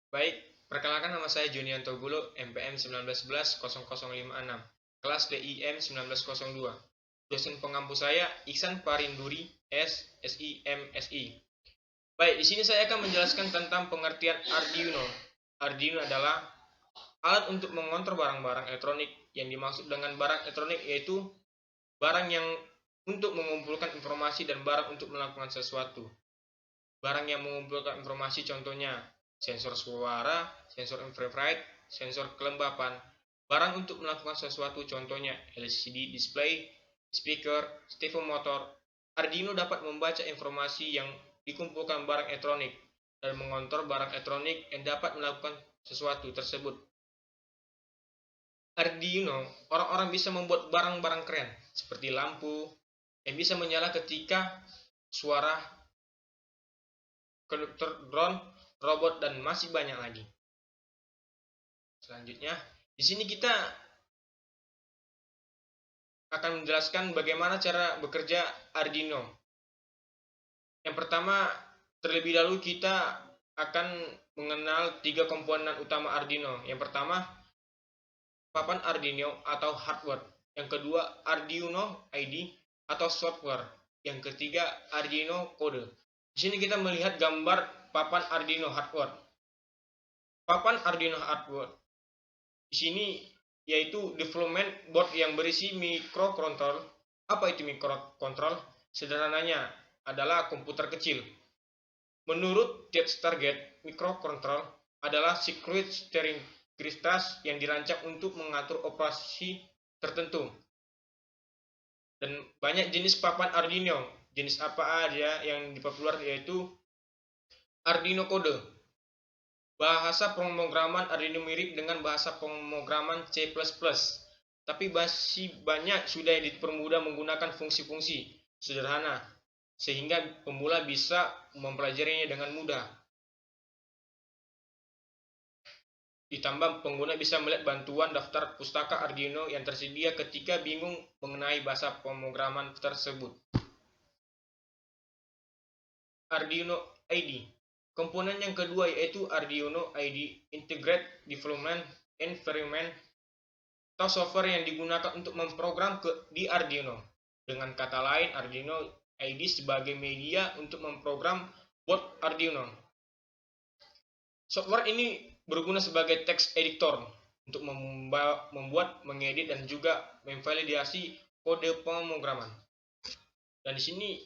Baik, perkenalkan nama saya Junian Togulo, MPM 1911-0056, kelas DIM 1902. Dosen pengampu saya Iksan Parinduri, SIMSI. Baik, di sini saya akan menjelaskan tentang pengertian Arduino. Arduino adalah alat untuk mengontrol barang-barang elektronik. Yang dimaksud dengan barang elektronik yaitu barang yang untuk mengumpulkan informasi dan barang untuk melakukan sesuatu. Barang yang mengumpulkan informasi contohnya sensor suara, sensor infrared, sensor kelembapan. Barang untuk melakukan sesuatu contohnya LCD display, speaker, stereo motor. Arduino dapat membaca informasi yang dikumpulkan barang elektronik dan mengontrol barang elektronik yang dapat melakukan sesuatu tersebut. Arduino, orang-orang bisa membuat barang-barang keren seperti lampu yang bisa menyala ketika suara konduktor drone, robot, dan masih banyak lagi. Selanjutnya, di sini kita akan menjelaskan bagaimana cara bekerja Arduino. Yang pertama, terlebih dahulu kita akan mengenal 3 komponen utama Arduino. Yang pertama, papan Arduino atau hardware. Yang kedua, Arduino ID atau software. Yang ketiga, Arduino kode. Di sini kita melihat gambar papan Arduino hardware. Papan Arduino hardware di sini yaitu development board yang berisi microcontroller. Apa itu microcontroller? Sederhananya adalah komputer kecil. Menurut Test Target, microcontroller adalah circuit steering crystals yang dirancang untuk mengatur operasi tertentu. Dan banyak jenis papan Arduino. Jenis apa aja yang dipopuler yaitu Arduino kode. Bahasa pemrograman Arduino mirip dengan bahasa pemrograman C++, tapi masih banyak sudah dipermudah menggunakan fungsi-fungsi sederhana, sehingga pemula bisa mempelajarinya dengan mudah. Ditambah, pengguna bisa melihat bantuan daftar pustaka Arduino yang tersedia ketika bingung mengenai bahasa pemrograman tersebut. Arduino ID. Komponen yang kedua yaitu Arduino ID Integrated Development Environment atau software yang digunakan untuk memprogram di Arduino. Dengan kata lain, Arduino ID sebagai media untuk memprogram board Arduino. Software ini berguna sebagai text editor untuk membuat, mengedit, dan juga memvalidasi kode pemrograman. Dan di sini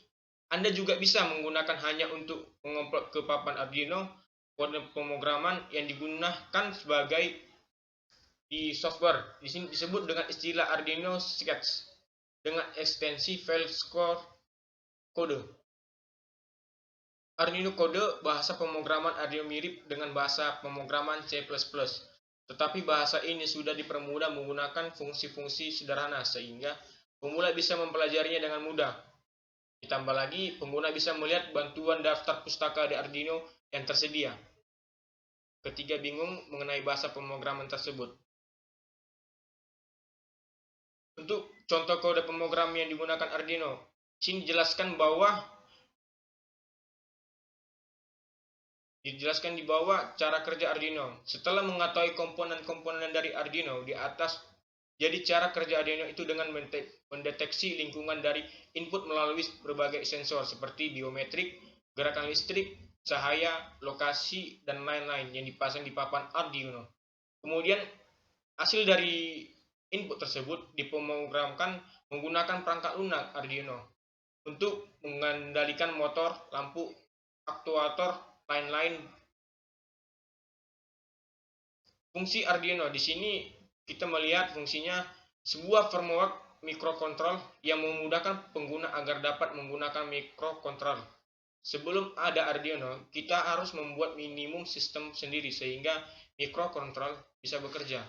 Anda juga bisa menggunakan hanya untuk mengupload ke papan Arduino kode pemrograman yang digunakan sebagai di software. Di sini disebut dengan istilah Arduino Sketch dengan ekstensi file score kode. Arduino kode bahasa pemrograman Arduino mirip dengan bahasa pemrograman C++, tetapi bahasa ini sudah dipermudah menggunakan fungsi-fungsi sederhana sehingga pemula bisa mempelajarinya dengan mudah. Ditambah lagi, pengguna bisa melihat bantuan daftar pustaka di Arduino yang tersedia ketika bingung mengenai bahasa pemrograman tersebut. Untuk contoh kode pemrogram yang digunakan Arduino, sini dijelaskan di bawah cara kerja Arduino. Setelah mengetahui komponen-komponen dari Arduino di atas, jadi cara kerja Arduino itu dengan mendeteksi lingkungan dari input melalui berbagai sensor seperti biometrik, gerakan listrik, cahaya, lokasi, dan lain-lain yang dipasang di papan Arduino. Kemudian hasil dari input tersebut dipemrogrammkan menggunakan perangkat lunak Arduino untuk mengendalikan motor, lampu, aktuator, lain-lain. Fungsi Arduino di sini kita melihat fungsinya sebuah framework microcontroller yang memudahkan pengguna agar dapat menggunakan microcontroller. Sebelum ada Arduino, kita harus membuat minimum sistem sendiri sehingga microcontroller bisa bekerja.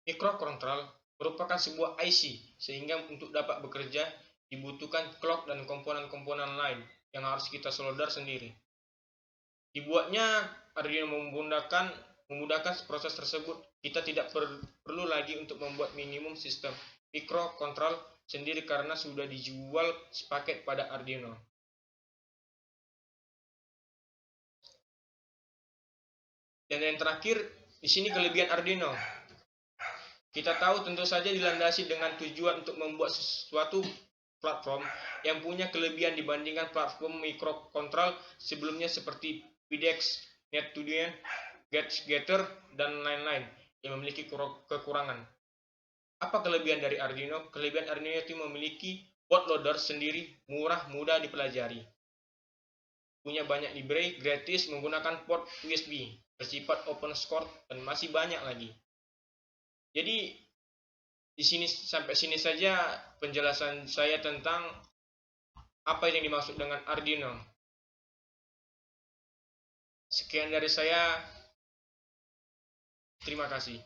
Microcontroller merupakan sebuah IC sehingga untuk dapat bekerja dibutuhkan clock dan komponen-komponen lain yang harus kita solder sendiri. Dibuatnya Arduino memudahkan proses tersebut. Kita tidak perlu lagi untuk membuat minimum sistem microcontroller sendiri karena sudah dijual sepaket pada Arduino. Dan yang terakhir, di sini kelebihan Arduino. Kita tahu tentu saja dilandasi dengan tujuan untuk membuat sesuatu platform yang punya kelebihan dibandingkan platform microcontroller sebelumnya seperti PDX, NetTudian, GetGetter, dan lain-lain yang memiliki kekurangan. Apa kelebihan dari Arduino? Kelebihan Arduino itu memiliki bootloader sendiri, murah, mudah dipelajari. Punya banyak library gratis menggunakan port USB, bersifat open source, dan masih banyak lagi. Jadi di sini sampai sini saja penjelasan saya tentang apa yang dimaksud dengan Arduino. Sekian dari saya. Terima kasih.